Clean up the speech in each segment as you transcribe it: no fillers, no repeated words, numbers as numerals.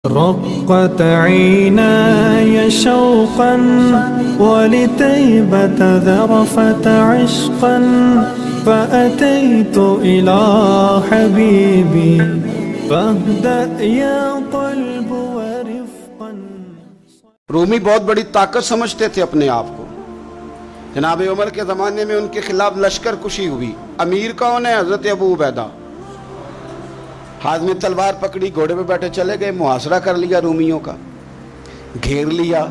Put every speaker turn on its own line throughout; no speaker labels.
رقت عيناي شوقا ولتيبة ذرفت عشقا فأتيت إلى حبيبي فاهدأ يا قلب ورفقا.
رومی بہت بڑی طاقت سمجھتے تھے اپنے آپ کو. جناب عمر کے زمانے میں ان کے خلاف لشکر کشی ہوئی. امیر کون ہے؟ حضرت ابو عبیدہ. ہاتھ میں تلوار پکڑی، گھوڑے پہ بیٹھے چلے گئے، محاصرہ کر لیا رومیوں کا، گھیر لیا.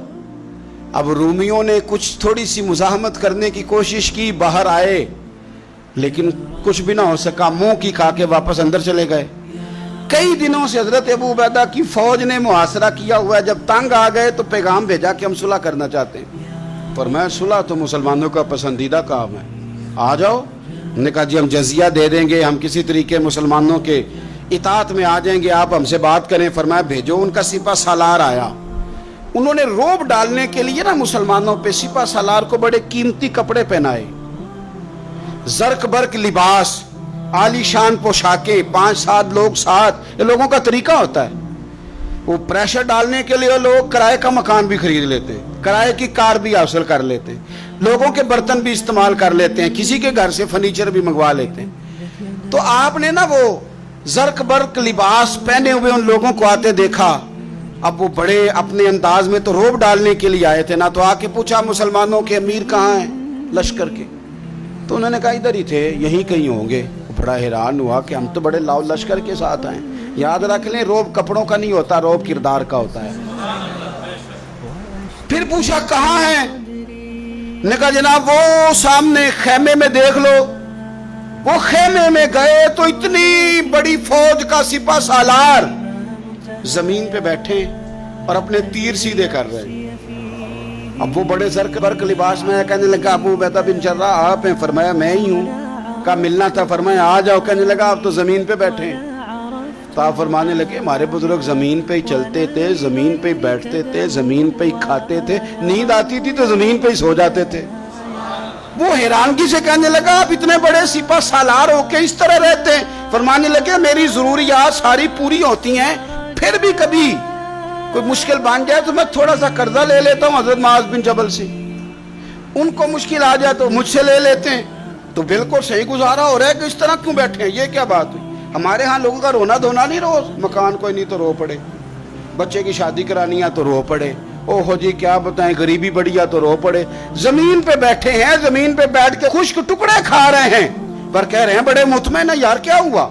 اب رومیوں نے کچھ تھوڑی سی مزاحمت کرنے کی کوشش کی، باہر آئے لیکن کچھ بھی نہ ہو سکا، منہ کی کھا کے واپس اندر چلے گئے. کئی دنوں سے حضرت ابو عبیدہ کی فوج نے محاصرہ کیا ہوا ہے. جب تنگ آ گئے تو پیغام بھیجا کہ ہم صلح کرنا چاہتے ہیں. فرمایا صلح تو مسلمانوں کا پسندیدہ کام ہے، آ جاؤ. نے کہا جی ہم جزیہ دے دیں گے، ہم کسی طریقے مسلمانوں کے اطاعت میں آ جائیں گے، آپ ہم سے بات کریں. فرمایا بھیجو. ان کا سپہ سالار آیا. انہوں نے روب ڈالنے کے لیے نا مسلمانوں پہ سپہ سالار کو بڑے قیمتی کپڑے پہنائے، زرق برق لباس، عالی شان پوشاکیں، 5-7 لوگ ساتھ. یہ لوگوں کا طریقہ ہوتا ہے. وہ پریشر ڈالنے کے لیے لوگ کرائے کا مکان بھی خرید لیتے ہیں، کرائے کی کار بھی حاصل کر لیتے ہیں، لوگوں کے برتن بھی استعمال کر لیتے ہیں، کسی کے گھر سے فرنیچر بھی منگوا لیتے ہیں. تو آپ نے نا وہ زرق برق لباس پہنے ہوئے ان لوگوں کو آتے دیکھا. اب وہ بڑے اپنے انداز میں تو روب ڈالنے کے لیے آئے تھے نا، تو آ کے پوچھا مسلمانوں کے امیر کہاں ہیں لشکر کے؟ تو انہوں نے کہا ادھر ہی تھے، یہیں کہیں ہوں گے. بڑا حیران ہوا کہ ہم تو بڑے لاؤ لشکر کے ساتھ ہیں. یاد رکھ لیں روب کپڑوں کا نہیں ہوتا، روب کردار کا ہوتا ہے. پھر پوچھا کہاں ہیں؟ نے کہا جناب وہ سامنے خیمے میں دیکھ لو. وہ خیمے میں گئے تو اتنی بڑی فوج کا سپہ سالار زمین پہ بیٹھے اور اپنے تیر سیدھے کر رہے. اب وہ بڑے زرق برق لباس میں کہنے لگا ابو عبیدہ بن جراح آپ ہیں؟ فرمایا میں ہی ہوں. کہا ملنا تھا. فرمایا آ جاؤ. کہنے لگا آپ تو زمین پہ بیٹھے ہیں. تو آپ فرمانے لگے ہمارے بزرگ زمین پہ ہی چلتے تھے، زمین پہ ہی بیٹھتے تھے، زمین پہ ہی کھاتے تھے، نیند آتی تھی تو زمین پہ ہی سو جاتے تھے. وہ حیرانگی سے کہنے لگا آپ اتنے بڑے سپہ سالار ہو کے اس طرح رہتے ہیں؟ فرمانے لگے میری ضروریات ساری پوری ہوتی ہیں، پھر بھی کبھی کوئی مشکل بن جائے تو میں تھوڑا سا قرضہ لے لیتا ہوں حضرت معاذ بن جبل سے. ان کو مشکل آ جائے تو مجھ سے لے لیتے ہیں. تو بالکل صحیح گزارا ہو رہا ہے کہ اس طرح کیوں بیٹھے ہیں؟ یہ کیا بات ہوئی؟ ہمارے ہاں لوگوں کا رونا دھونا نہیں، روز مکان کوئی نہیں تو رو پڑے، بچے کی شادی کرانی ہے تو رو پڑے، او ہو جی کیا بتائیں غریبی بڑی ہے تو رو پڑے. زمین پہ بیٹھے ہیں، زمین پہ بیٹھ کے خشک ٹکڑے کھا رہے ہیں، پر کہہ رہے ہیں بڑے مطمئن ہیں. یار کیا ہوا؟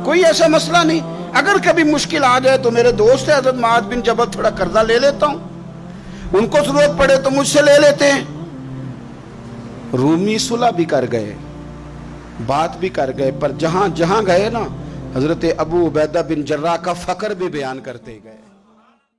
کوئی ایسا مسئلہ نہیں. اگر کبھی مشکل آ جائے تو میرے دوست ہے حضرت معاذ بن جبل، تھوڑا قرضہ لے لیتا ہوں، ان کو ضرورت پڑے تو مجھ سے لے لیتے ہیں. رومی صلح بھی کر گئے، بات بھی کر گئے، پر جہاں جہاں گئے نا حضرت ابو عبیدہ بن جراح کا فقر بھی بیان کرتے گئے.